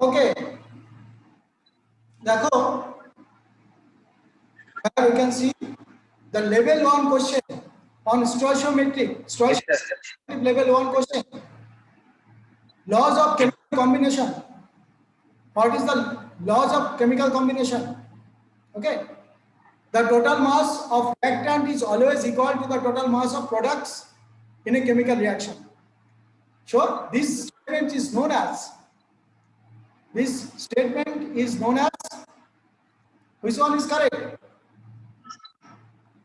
Okay, देखो, you can see the level 1 question on stoichiometric level 1 question. Laws of chemical combination. What is the laws of chemical combination? Okay, the total mass of reactant is always equal to the total mass of products in a chemical reaction. So this statement is known as which one is correct?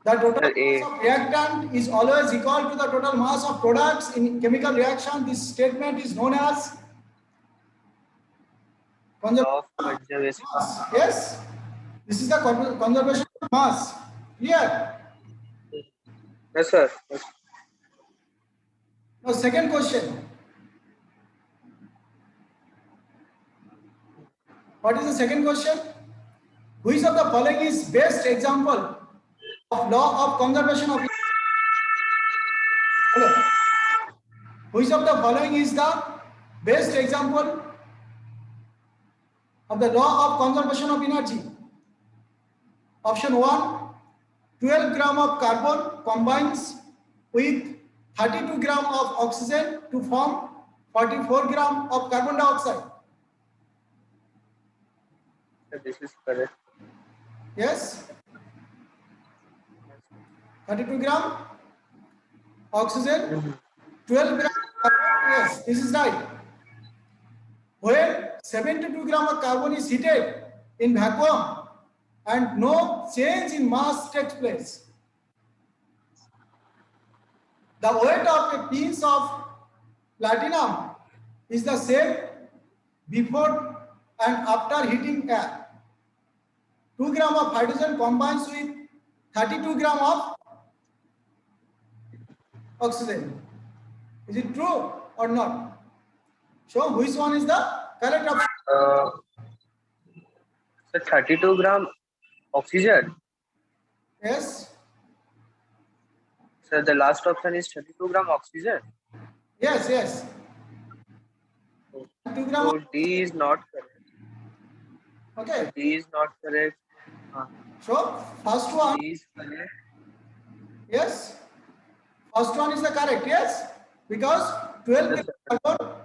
The total mass of reactant is always equal to the total mass of products in chemical reaction. This statement is known as conservation of mass. Yes, this is the conservation of mass. Clear? Yes, sir. Yes. Now, second question. What is the second question? Which of the following is best example of law of conservation of? Hello. Which of the following is the best example of the law of conservation of energy? Option 1, 12 gram of carbon combines with 32 gram of oxygen to form 44 gram of carbon dioxide. This is correct. Yes. 32 gram oxygen, 12 gram carbon. Yes, this is right. When 72 gram of carbon is heated in vacuum and no change in mass takes place, the weight of a piece of platinum is the same before and after heating air. 2 gram of hydrogen combines with 32 gram of oxygen. Is it true or not? So which one is the correct option? So 32 gram oxygen. Yes. So the last option is 32 gram oxygen. Yes, yes. 2 gram. So D is not correct. Okay. So D is not correct. So first one. D is correct. Yes. First one is the correct. Yes. Because 12 gram carbon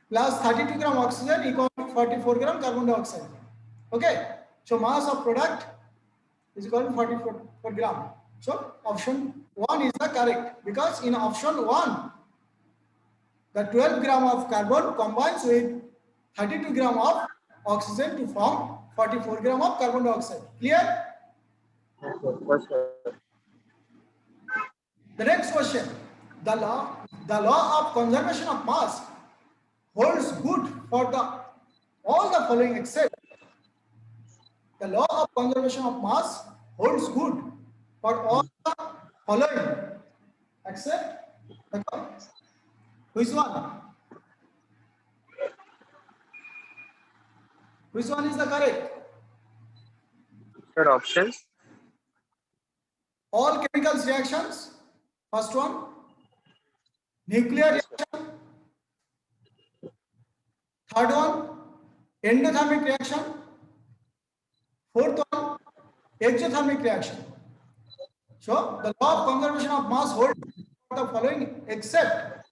plus 32 gram oxygen equal to 44 gram carbon dioxide. Okay. So mass of product is equal to 44 gram. So option 1 is the correct, because in option 1 the 12 gram of carbon combines with 32 gram of oxygen to form 44 gram of carbon dioxide. Clear? Yes, sir. The next question. The law of conservation of mass holds good for all the following except. The law of conservation of mass holds good for all the following except which one? Which one is the correct? Sir, options. All chemicals reactions. First one. Nuclear reaction. Third one. Endothermic reaction. Fourth one. Exothermic reaction. So the law of conservation of mass holds for the following except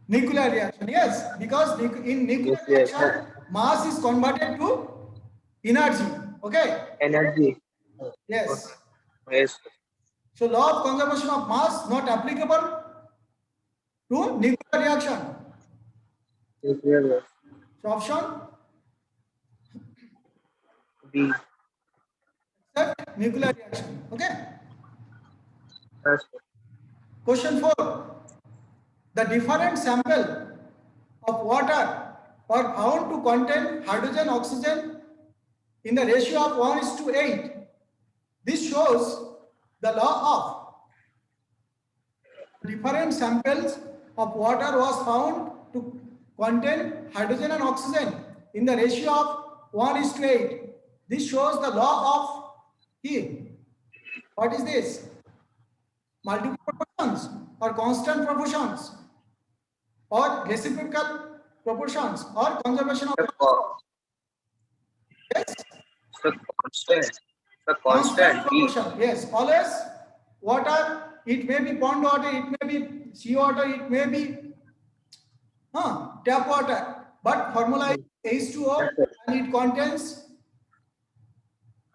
nuclear reaction. Yes, because in nuclear reaction mass is converted to energy. Okay. Energy. Yes. Yes. So law of conservation of mass not applicable to nuclear reaction. Nuclear. So option B. except nuclear reaction. Okay. Yes. Question 4. The different sample of water are found to contain hydrogen, oxygen in the ratio of 1:8. This shows the law of different samples of water was found to contain hydrogen and oxygen in the ratio of 1:8. This shows the law of heat. What is this? Multiple proportions or constant proportions? or reciprocal proportions or conservation of The yes, the constant. The constant constant D. proportion. Yes, always water. It may be pond water. It may be sea water. It may be tap water. But formula is H2O Yes, sir. and it contains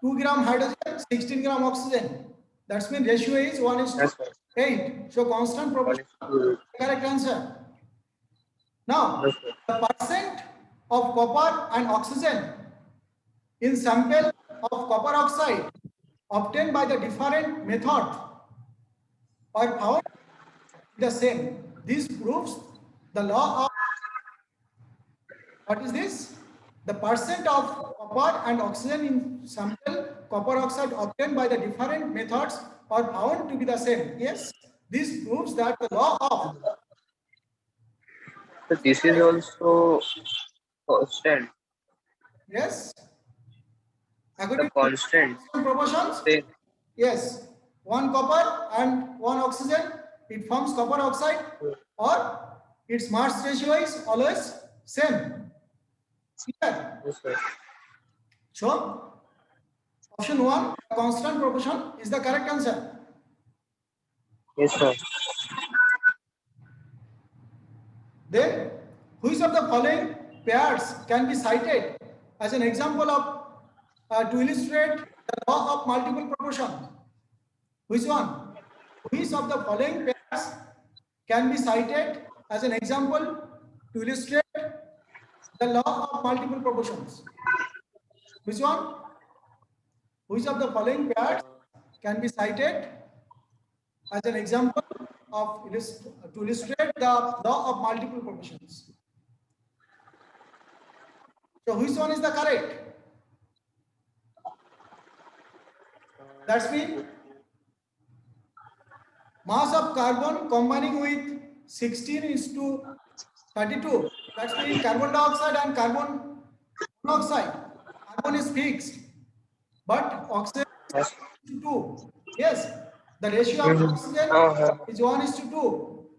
2 gram hydrogen, 16 gram oxygen. That's mean ratio is 1 is to Yes, sir. 8. So constant One proportion. is to Correct answer. Now, yes, sir. the percent of copper and oxygen in sample of copper oxide obtained by the different method are found the same. This proves the law of what is this? The percent of copper and oxygen in sample copper oxide obtained by the different methods are found to be the same. Yes, this proves that the law of So this is also constant. yes, The according to constant. proportions. Same. Yes, one copper and one oxygen, it forms copper oxide, or its mass ratio is always same. Clear? Yes, sir. So, option 1, constant proportion is the correct answer. Yes, sir. Then, which of the following pairs can be cited as an example of to illustrate the law of multiple proportion? Which one? Which of the following pairs can be cited as an example to illustrate the law of multiple proportions? Which one? Which of the following pairs can be cited as an example of to illustrate the law of multiple proportions? So which one is the correct? That's mean mass of carbon combining with 16 is to 32. That's mean carbon dioxide and carbon monoxide. Carbon is fixed, but oxygen Yes. is to 2. Yes, the ratio of Mhm. oxygen Uh-huh. is 1 is to 2.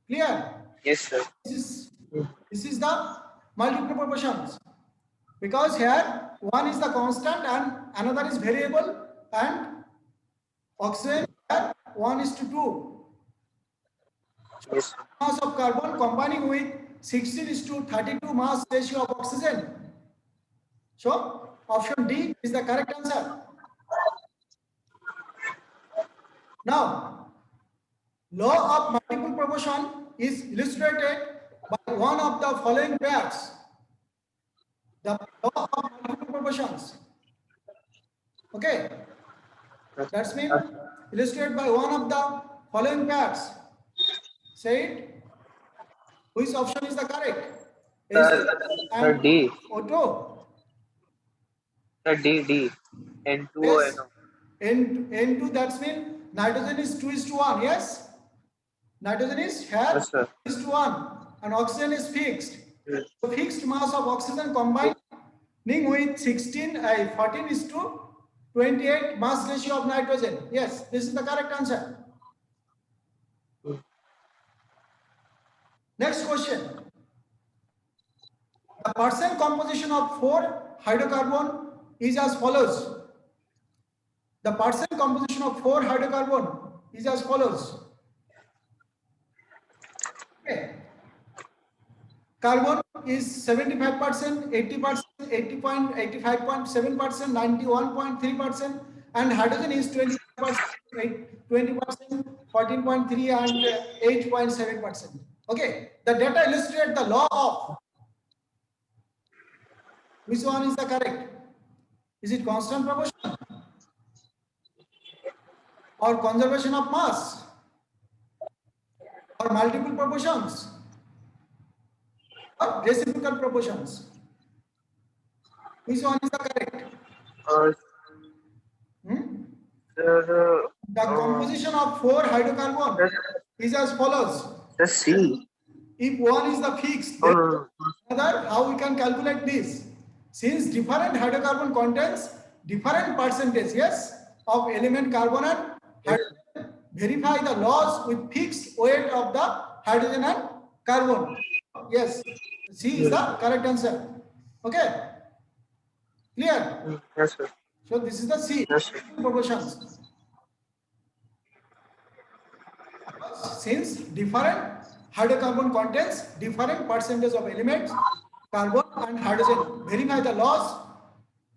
Clear? Yes, sir. This is the multiple proportions. Because here one is the constant and another is variable, and oxygen here 1 is to 2. Yes, sir. Mass of carbon combining with 16 is to 32 mass ratio of oxygen. So option D is the correct answer. Now, law of multiple proportion is illustrated by one of the following pairs. The law of multiple proportions. Okay, that's mean illustrated by one of the following pairs. Say it. Which option is the correct? Sir, And D. auto. Sir, D. N2O Yes. NO. N2 that's mean nitrogen is 2 is to 1. Yes. Nitrogen is here Yes, sir. 2 is to 1 and oxygen is fixed. Yes. So fixed mass of oxygen combining with 14 is to 28 mass ratio of nitrogen. Yes, this is the correct answer. Next question. The percent composition of 4 hydrocarbon is as follows. The percent composition of 4 hydrocarbon is as follows. Okay. Carbon is 75%, 80%, 80.85.7%, 91.3%, and hydrogen is 20%, 20%, 14.3 and 8.7%. Okay, the data illustrate the law of which one is the correct? Is it constant proportion or conservation of mass or multiple proportions or reciprocal proportions? Which one is the correct? Hmm? Sir, The composition of 4 hydrocarbon is as follows. the C. If one is the fixed, Oh, then no, no. another, how we can calculate this? Since different hydrocarbon contains different percentage, yes, of element carbon and hydrogen, verify the laws with fixed weight of the hydrogen and carbon. Yes, C is the correct answer. Okay, clear? Yes, sir. So this is the C, Yes, sir. proportions. Since different hydrocarbon contains different percentage of elements, carbon and hydrogen, verify the laws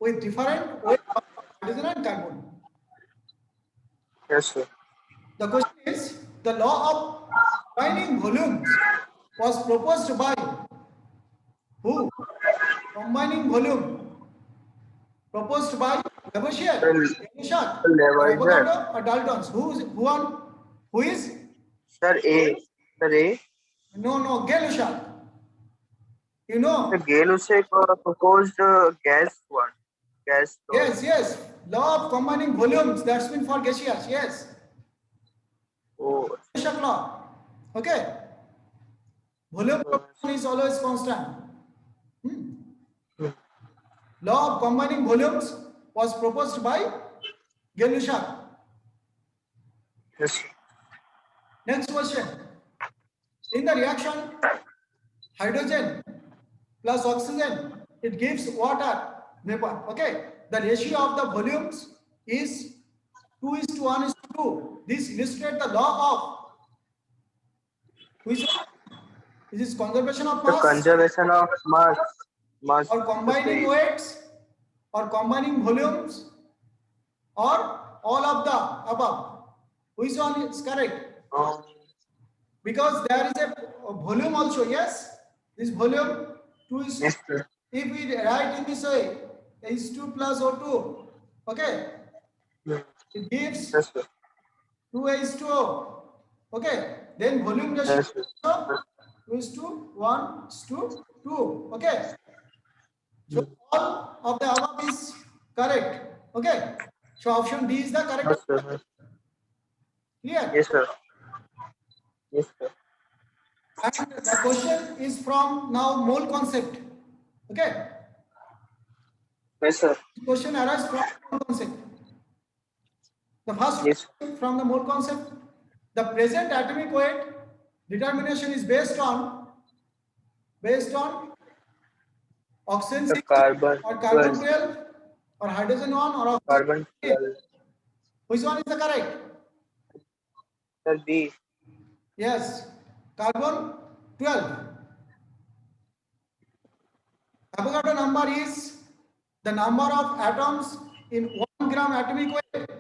with different weight of hydrogen and carbon. Yes, sir. The question is, the law of combining volumes was proposed by who? Combining volume proposed by Lavoisier, Sir, Gay-Lussac, or Lavoisier. Avogadro, or Daltons. Who is? Sir A. Sir A. No, Gay-Lussac. You The know? Gay-Lussac proposed gas one. Gas law. Yes. Law of combining volumes. That's been for gaseous. Yes. Oh. Gay-Lussac law. Okay. Volume proportion is always constant. Law of combining volumes was proposed by Gay-Lussac. Yes, sir. Next question. In the reaction, hydrogen plus oxygen, it gives water vapor. Okay. The ratio of the volumes is 2:1:2. This illustrates the law of which one? Is this conservation of The mass conservation of mass. Mass. or combining Okay. weights or combining volumes or all of the above? Which one is correct? Because there is a volume also, yes? This volume 2 is, Yes, sir. if we write in this way, H2 plus O2, okay? It gives Yes, sir. 2H2O, okay? Then volume ratio Yes, sir. 2:1:2, okay? So all of the above is correct, okay? So option D is the correct Yes, answer. sir. Clear? Yes, sir. Yes, sir. And the question is from now mole concept, okay? Yes, sir. The question arises from mole concept. The first Yes. question from the mole concept, the present atomic weight determination is based on oxygen The 6 carbon or carbon 12. 12 or hydrogen 1 or oxygen Carbon 8. 12. Which one is the correct? Sir B. Yes, carbon 12. Avogadro number is the number of atoms in 1 gram atomic weight.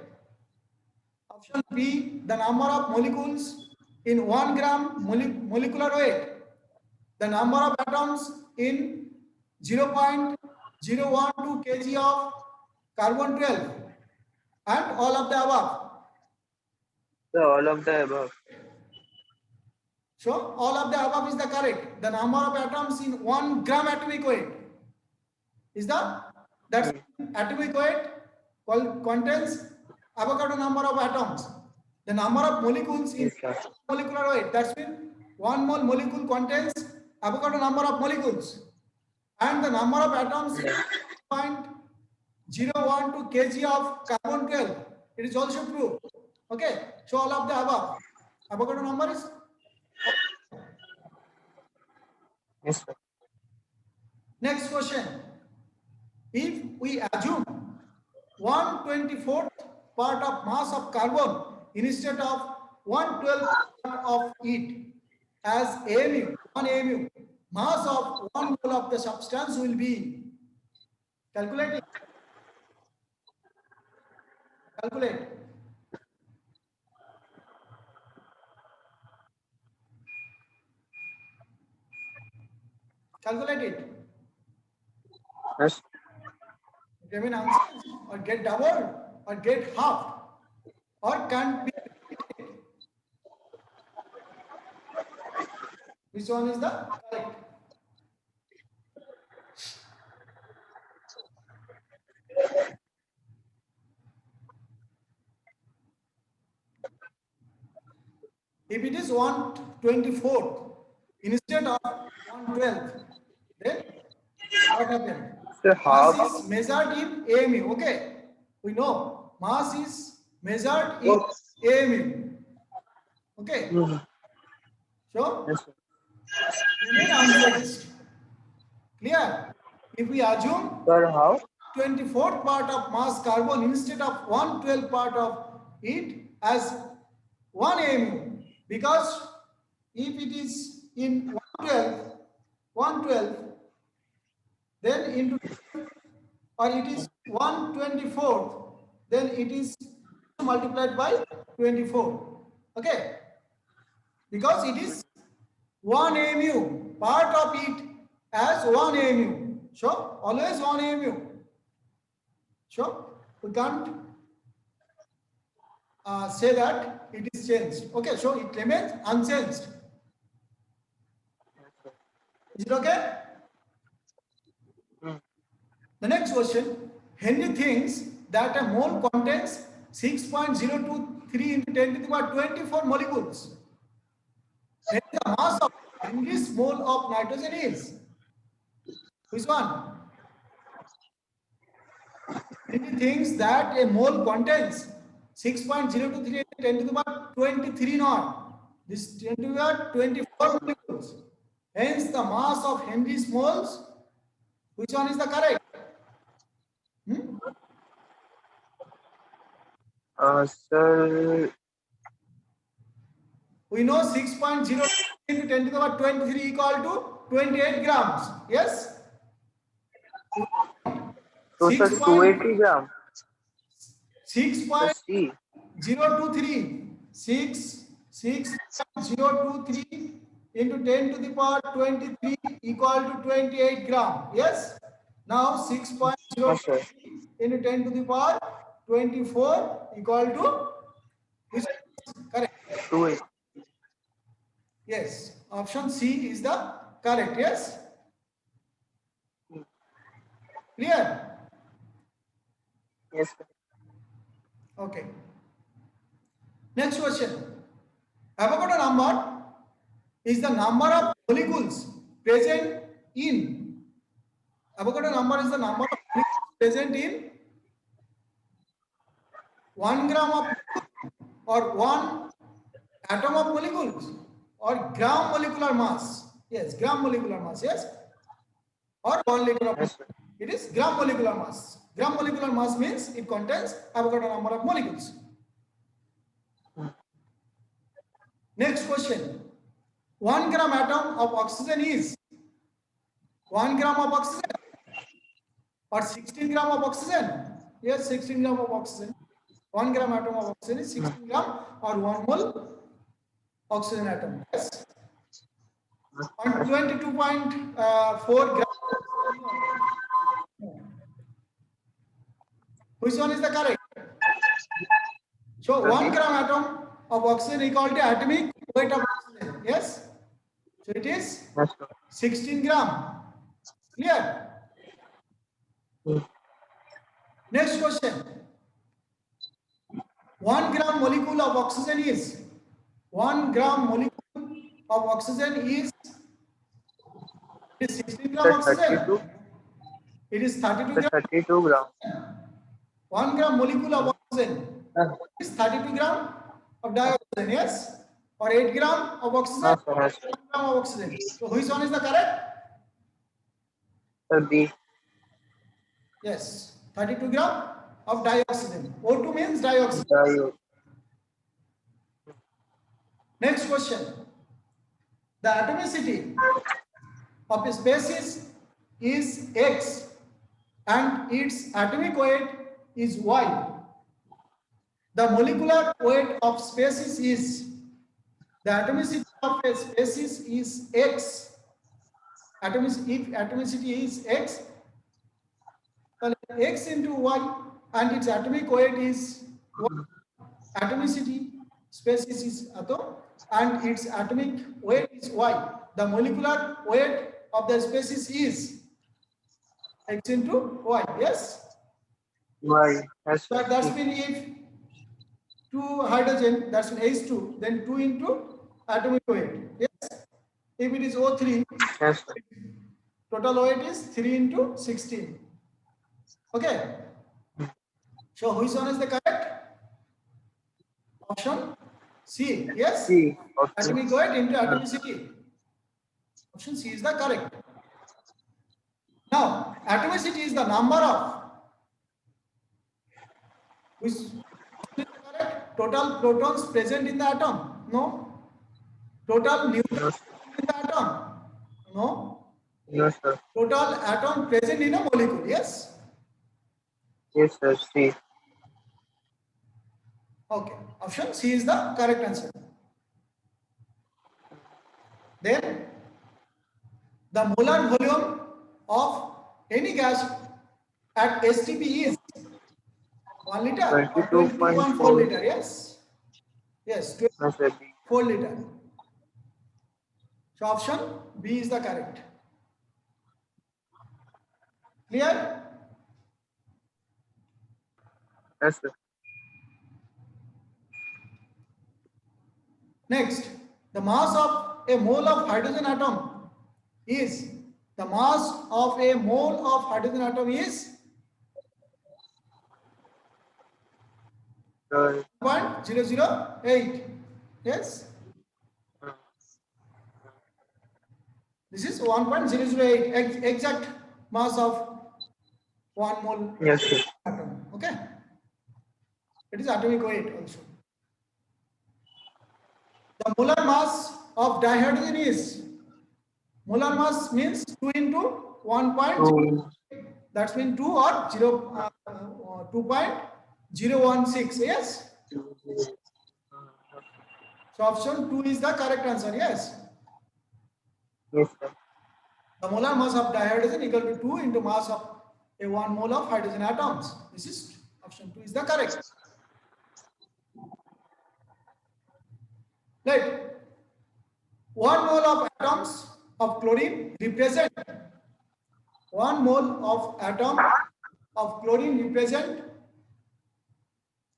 Option B, the number of molecules in 1 gram molecular weight. The number of atoms in 0.012 kg of carbon 12 and all of the above. So all of the above. So all of the above is the correct. The number of atoms in 1 gram atomic weight is that's atomic weight contains Avogadro number of atoms. The number of molecules in Yes, sir. molecular weight, that's mean 1 mole molecule contains Avogadro number of molecules, and the number of atoms in 0.012 kg of carbon 12. It is also true. Okay, so all of the above. Avogadro number is. Yes, sir. Next question. If we assume 1/24th part of mass of carbon instead of 1/12th part of it as AMU, 1 AMU, mass of 1 mole of the substance will be calculate. Calculate it. Yes. Determine answers or get double or get half or can't be repeated. Which one is the correct? If it is 1/24th instead of 1/12th, then what happened? So half. Mass is measured in AMU. Okay, we know mass is measured in AMU. Okay, so Yes, sir. remain unchanged. Clear? If we assume Sir, how? 24th part of mass carbon instead of 1/12 part of it as 1 AMU, because if it is in 112, then into, or it is 1/24, then it is multiplied by 24. Okay, because it is 1 AMU, part of it as 1 AMU. So always 1 AMU. So we can't say that it is changed. Okay, so it remains unchanged. Is it okay? The next question, Henry thinks that a mole contains 6.023 into 10 to the power 24 molecules. Then the mass of Henry's mole of nitrogen is? Which one? Henry thinks that a mole contains 6.023 into 10 to the power 23 naught. This 10 to the power 24 molecules. Hence the mass of Henry's moles. Which one is the correct? Sir, We know 6.0 into 10 to the power 23 equal to 28 grams. Yes? so sir, 280 gram. 6.023. See, 6.023 into 10 to the power 23 equal to 28 gram. Yes? Now 6.023 into 10 to the power 24 equal to, which is correct? 280. Yes, option C is the correct. Yes, clear? Yes, sir. Okay. Next question. Avogadro number is the number of molecules present in. Avogadro number is the number of molecules present in 1 gram of or 1 atom of molecules or gram molecular mass. Yes, gram molecular mass. Yes, or 1 liter of. Yes, sir. It is gram molecular mass. Gram molecular mass means it contains Avogadro number of molecules. Next question. 1 gram atom of oxygen is 1 gram of oxygen or 16 gram of oxygen? Yes, 16 gram of oxygen. 1 gram atom of oxygen is 16 gram or 1 mole oxygen atom. Yes. On 22.4 grams. Which one is the correct? So 1 gram atom of oxygen equal to atomic weight of oxygen. Yes. So it is 16 gram. Clear? Next question. 1 gram molecule of oxygen is 1 gram molecule of oxygen is 16 gram oxygen. 32. It is 32 Sir, gram. 32 gram. 1 gram molecule of oxygen is 32 gram of dioxygen. Yes, or 8 gram of oxygen. 1 gram of oxygen. So which one is the correct? Sir, B. Yes, 32 gram of dioxygen. O2 means dioxygen. Dio. Next question. The atomicity of a species is X and its atomic weight is Y. The molecular weight of species is, the atomicity of a species is X. If atomicity is X, then X into Y and its atomic weight is Y. Atomicity species is atom and its atomic weight is Y. The molecular weight of the species is X into Y. Yes? Y. Yes, So that's been if 2 hydrogen, that's H2, then 2 into atomic weight. Yes? If it is O3, yes, sir. total weight is 3 into 16. Okay? So which one is the correct? Option C. Yes? C. Okay. Atomic weight into atomicity. Option C is the correct. Now, atomicity is the number of which is correct? Total protons present in the atom? No. Total neutrons in the atom? No. No, sir. Total atom present in a molecule? Yes. Yes, sir. C. Okay. Option C is the correct answer. Then the molar volume of any gas at STP is 1 liter or 22.4 22.4. liter? Yes. Yes, No, sir. B. 4 liter. So option B is the correct. Clear? Yes, sir. Next, the mass of a mole of hydrogen atom is the mass of a mole of hydrogen atom is 0.008. Yes, this is 1.008 exact mass of 1 mole Yes, sir. atom. Okay, it is atomic weight also. The molar mass of dihydrogen is, molar mass means 2 into 1.0. That's mean 2 or 2.016. Yes. So option 2 is the correct answer. Yes. Yes, sir. The molar mass of dihydrogen equal to 2 into mass of a 1 mole of hydrogen atoms. This is option 2 is the correct. Right. 1 mole of atoms of chlorine represent 1 mole of atom of chlorine represent,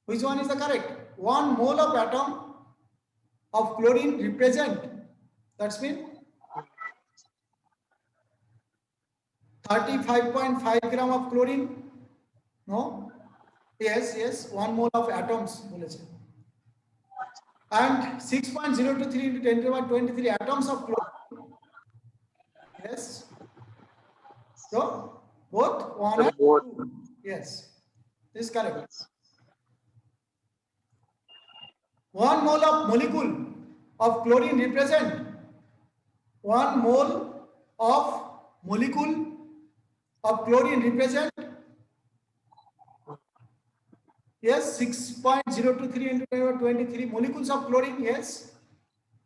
which one is the correct? 1 mole of atom of chlorine represent, that's mean 35.5 gram of chlorine. No? Yes, 1 mole of atoms. And 6.023 into 10 to the power 23 atoms of chlorine. Yes. So both 1 and 2. Yes, this is correct. 1 mole of molecule of chlorine represent 1 mole of molecule of chlorine represent, yes, 6.023 into 10 to the power 23 molecules of chlorine. Yes.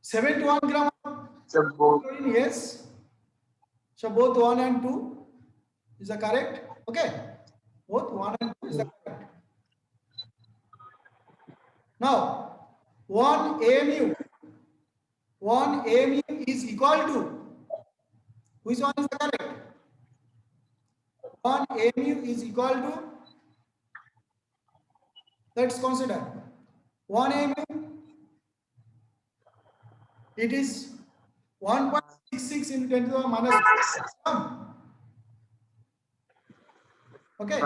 71 gram of chlorine. Yes. So both 1 and 2 is the correct. Okay. Both 1 and 2 is the correct. Now 1 AMU is equal to, which one is the correct? 1 AMU is equal to, let's consider 1 AMU, it is 1.66 into 10 to the power minus 1. Okay,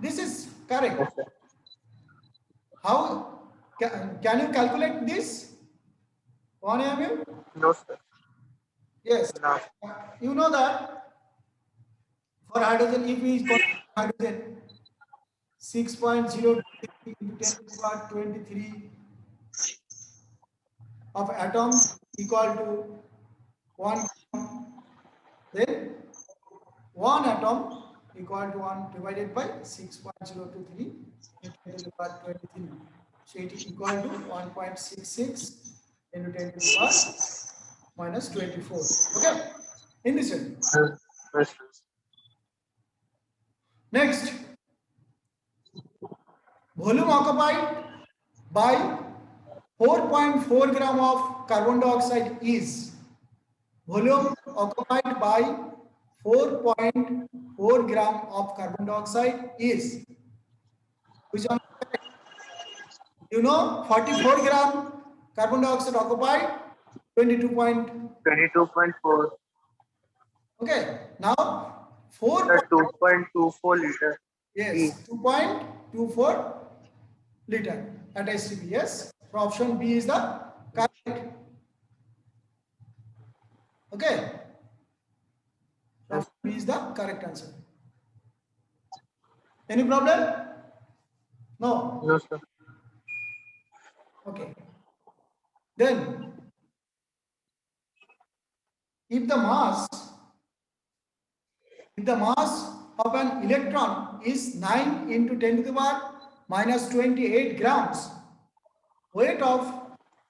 this is correct. How can you calculate this? 1 AMU? No, sir. Yes. No. You know that for hydrogen, if we got hydrogen 6.0 into 10 to the power 23 of atoms equal to 1, then 1 atom equal to 1 divided by 6.023 into 10 to the power 23. So it is equal to 1.66 into 10 to the power minus 24. Okay, in this way. Yes, sir. Next, volume occupied by 4.4 gram of carbon dioxide is, volume occupied by 4.4 gram of carbon dioxide is, which one? You know 44 gram carbon dioxide occupied 22 point. 22.4. Okay, now 4. 2.24 liter. Yes, 2.24 liter at STP. Yes, so option B is the correct. Okay. correct answer. Any problem? No. No, sir. Okay. Then, if the mass of an electron is 9 into 10 to the power minus 28 grams, weight of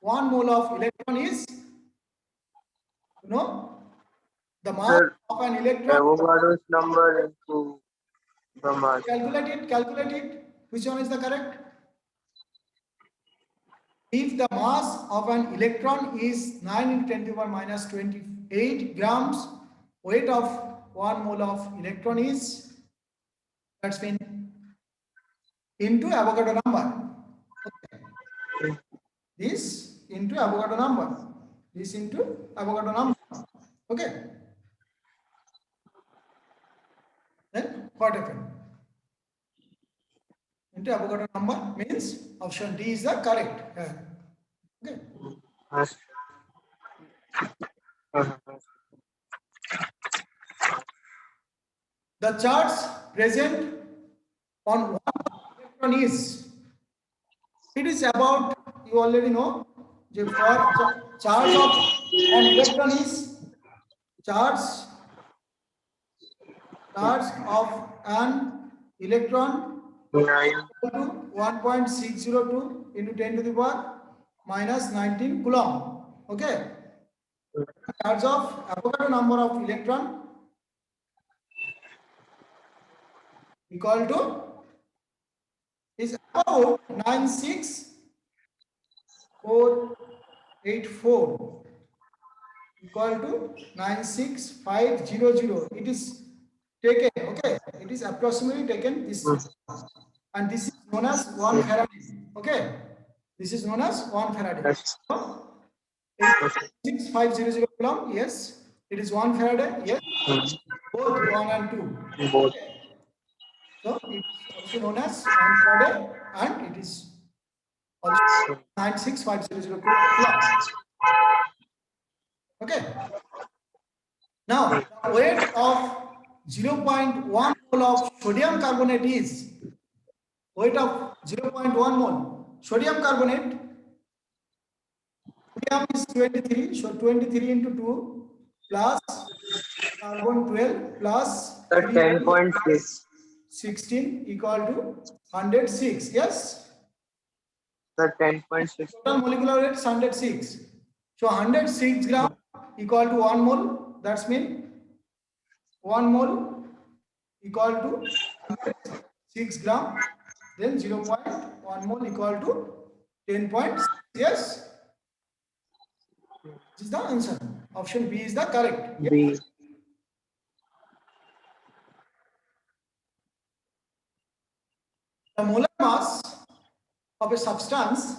1 mole of electron is, the mass Sir, of an electron. Avogadro's number into the mass. Calculate it. Which one is the correct? If the mass of an electron is 9 into 10 to the power minus 28 grams, weight of 1 mole of electron is, that's mean, into Avogadro number. Okay. This into Avogadro number. This into Avogadro number. Okay. Then what happened? Into Avogadro number means option D is the correct. Okay. Yes. The charge present on one electron is, it is about, you already know, for charge of an electron is charge of an electron 9. equal to 1.602 into 10 to the power minus 19 coulomb. Okay. Charge of Avogadro number of electron equal to is about 96484 equal to 96500. It is taken, okay, it is approximately taken this, and this is known as 1 Faraday. Okay, this is known as 1 Faraday. Yes. So, 6500 coulomb, yes, it is 1 Faraday, yes, both 1 and 2. Both. So it is also known as 1 Faraday, and it is also 96500 coulomb. Okay. Now, the weight of 0.1 mole of sodium carbonate is, weight of 0.1 mole sodium carbonate, sodium is 23, so 23 into 2 plus carbon 12 plus 10.6. 16 equal to 106. Yes, The 10.6. total molecular weight is 106. So 106 gram equal to 1 mole. That's mean 1 mole equal to 6 gram. Then 0.1 mole equal to 10.6. Yes, this is the answer. Option B is the correct. Yes. B. The molar mass of a substance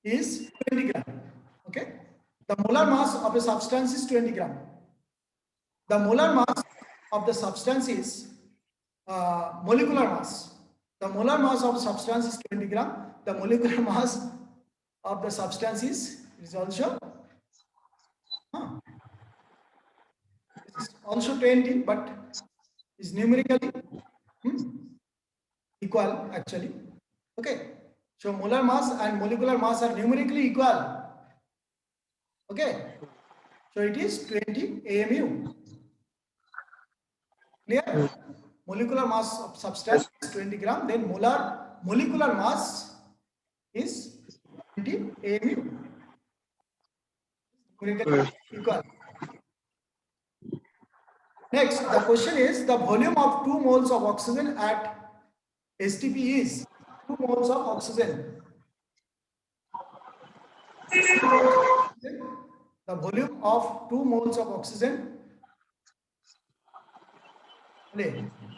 is 20 gram. Okay. The molar mass of a substance is 20 gram. The molar mass of the substance is molecular mass. The molar mass of substance is 20 gram. The molecular mass of the substance is also also 20, but is numerically equal actually. Okay. So molar mass and molecular mass are numerically equal. Okay. So it is 20 AMU. Clear? Molecular mass of substance is 20 gram. Then molecular mass is 20 AMU. Numerically equal. Next, the question is the volume of 2 moles of oxygen at STP is 2 moles of oxygen. The volume of 2 moles of oxygen.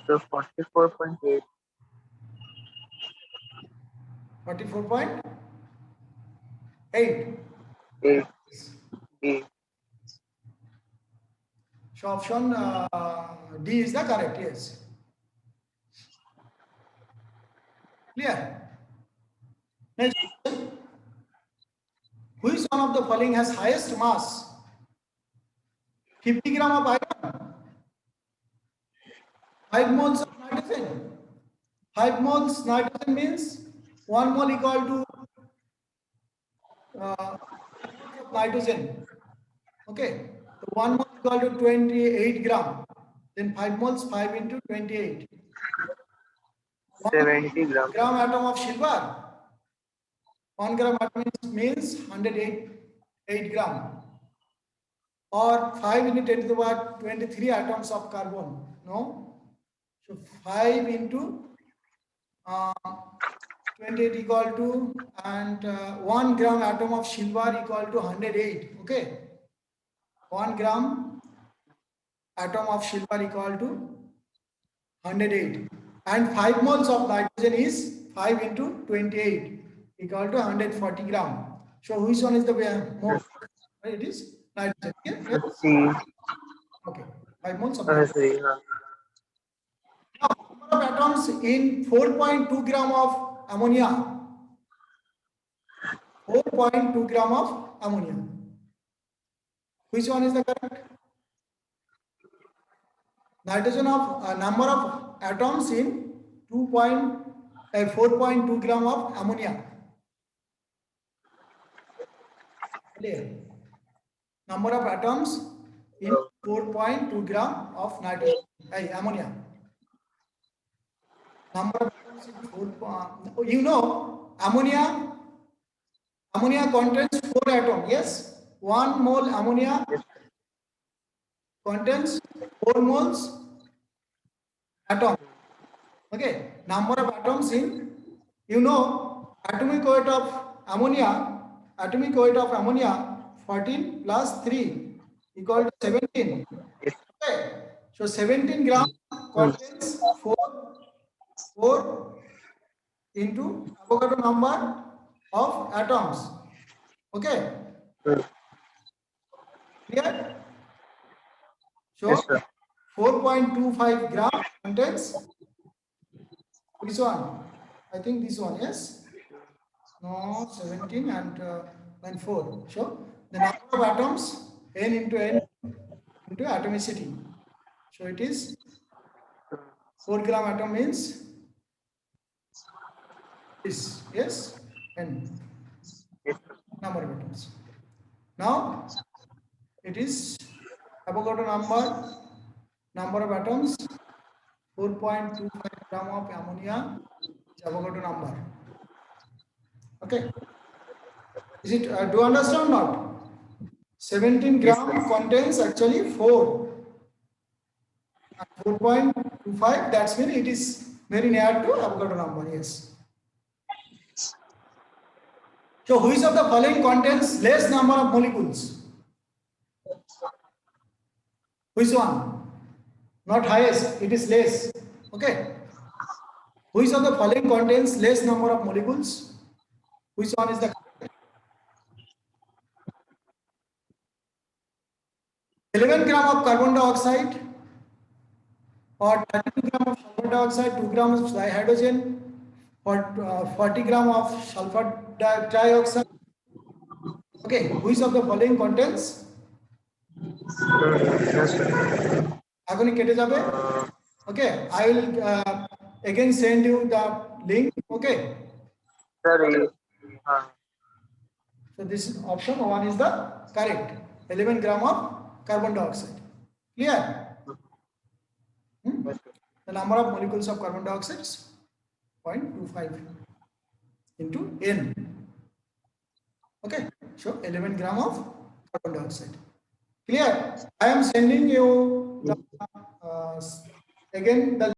So 44.8. 44.8. 8. B. So option D is the correct. Yes. Clear? Next question. Which one of the following has highest mass? 50 gram of iron, 5 moles of nitrogen. 5 moles nitrogen means 1 mole equal to nitrogen. Okay, so 1 mole equal to 28 gram. Then 5 moles, 5 into 28. 70 gram. Gram atom of silver. 1 gram atom means 108 gram. Or 5 into 10 to the power 23 atoms of carbon. No? So 5 into 28 equal to, and 1 gram atom of silver equal to 108. Okay, 1 gram atom of silver equal to 108, and 5 moles of nitrogen is 5 into 28 equal to 140 gram. So which one is the more? It is nitrogen. Yes? C. Okay, 5 moles of nitrogen. C. Now, number of atoms in 4.2 gram of ammonia. 4.2 gram of ammonia. Which one is the correct? Nitrogen of number of atoms in 4.2 gram of ammonia. Clear? Number of atoms in 4.2 gram of nitrogen, ammonia. Number of atoms in 4. You know, ammonia contains 4 atoms. Yes, 1 mole ammonia contains 4 moles atom. Okay, number of atoms in, you know, atomic weight of ammonia 14 plus 3 equal to 17. Okay, so 17 gram contains 4 into Avogadro number of atoms. Okay, clear? So 4.25 gram contains which one? I think this one. Yes. No, 17 and 4. So the number of atoms n into atomicity. So it is 4 gram atom means this. Yes, n number of atoms. Now it is Avogadro number of atoms 4.25 gram of ammonia is Avogadro number. Okay, is it do you understand or not? 17 gram contains actually 4 and 4.25, that's mean it is very near to Avogadro number. Yes. So which of the following contains less number of molecules? Which one? Not highest, it is less. Okay, which of the following contains less number of molecules? Which one is the 11 gram of carbon dioxide or 32 gram of sulfur dioxide, 2 grams of dihydrogen, or 40 gram of sulfur dioxide. Okay, which of the following contains? Agoni kete jabe. Okay, I will again send you the link. Okay. Sorry. So this is option 1 is the correct. 11 gram of carbon dioxide. Clear? The number of molecules of carbon dioxide is 0.25 into n. Okay, so 11 gram of carbon dioxide. Clear? I am sending you the, again the